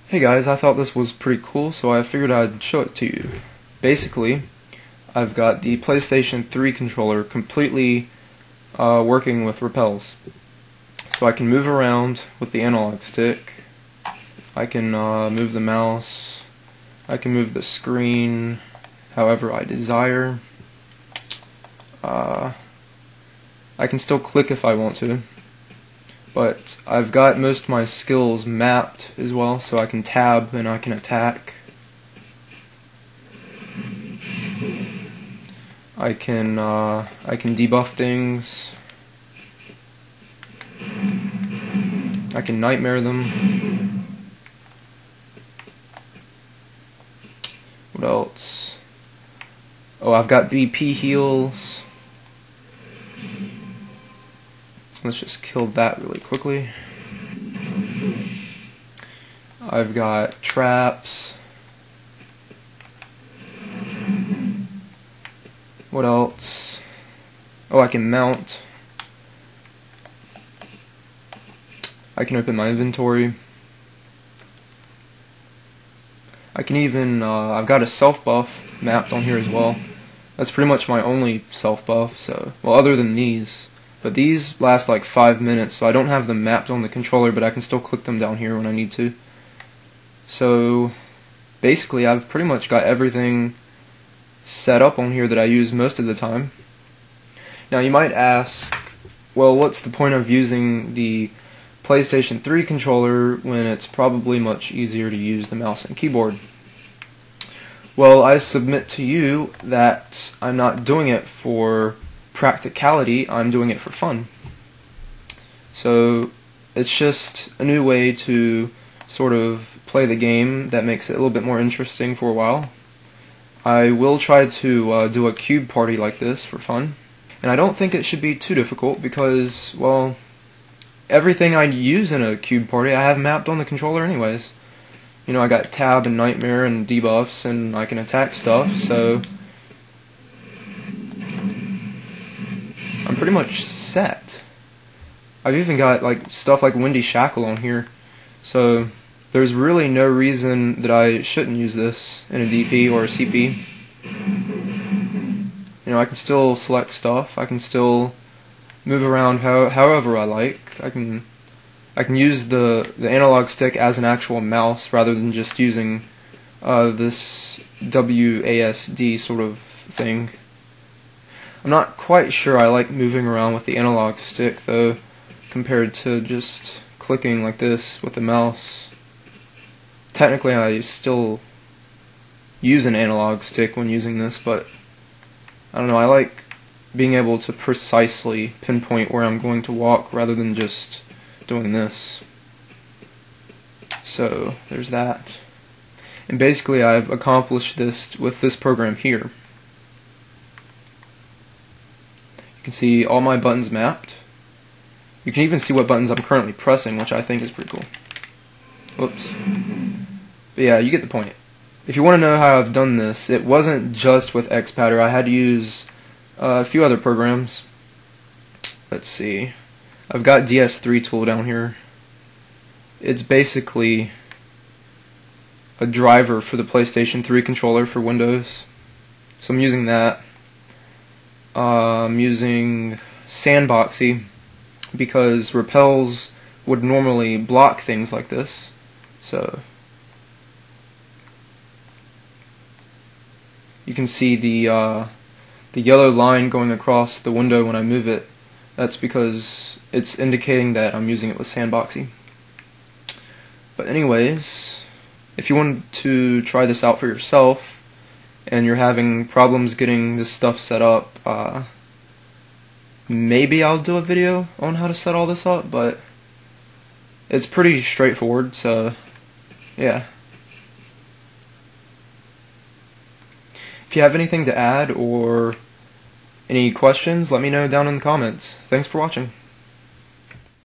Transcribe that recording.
Hey guys, I thought this was pretty cool, so I figured I'd show it to you. Basically, I've got the PlayStation 3 controller completely working with Rappelz. So I can move around with the analog stick, I can move the mouse, I can move the screen however I desire. I can still click if I want to. But I've got most of my skills mapped as well, so I can tab and I can attack. I can debuff things. I can nightmare them. What else? Oh, I've got BP heals. Let's just kill that really quickly. I've got traps. What else? Oh, I can mount. I can open my inventory. I can even, I've got a self buff mapped on here as well. That's pretty much my only self buff, so, well, other than these. But these last like 5 minutes, so I don't have them mapped on the controller, but I can still click them down here when I need to. So basically I've pretty much got everything set up on here that I use most of the time. Now you might ask, well, what's the point of using the PlayStation 3 controller when it's probably much easier to use the mouse and keyboard? Well, I submit to you that I'm not doing it for practicality, I'm doing it for fun. So it's just a new way to sort of play the game that makes it a little bit more interesting for a while. I will try to do a cube party like this for fun, and I don't think it should be too difficult because, well, everything I use in a cube party I have mapped on the controller anyways. You know, I got tab and nightmare and debuffs, and I can attack stuff, so I'm pretty much set. I've even got like stuff like Windy Shackle on here, so there's really no reason that I shouldn't use this in a DP or a CP. You know, I can still select stuff, I can still move around however I like. I can use the analog stick as an actual mouse rather than just using this WASD sort of thing. I'm not quite sure I like moving around with the analog stick though, compared to just clicking like this with the mouse. Technically I still use an analog stick when using this, but I don't know, I like being able to precisely pinpoint where I'm going to walk rather than just doing this. So there's that. And basically I've accomplished this with this program here. You can see all my buttons mapped. You can even see what buttons I'm currently pressing, which I think is pretty cool. Whoops. But yeah, you get the point. If you want to know how I've done this, it wasn't just with XPatter. I had to use a few other programs. Let's see. I've got DS3 tool down here. It's basically a driver for the PlayStation 3 controller for Windows. So I'm using that. I'm using Sandboxy because Rappelz would normally block things like this. So you can see the yellow line going across the window when I move it. That's because it's indicating that I'm using it with Sandboxy. But anyways, if you want to try this out for yourself and you're having problems getting this stuff set up, maybe I'll do a video on how to set all this up, but it's pretty straightforward, so yeah. If you have anything to add or any questions, let me know down in the comments. Thanks for watching.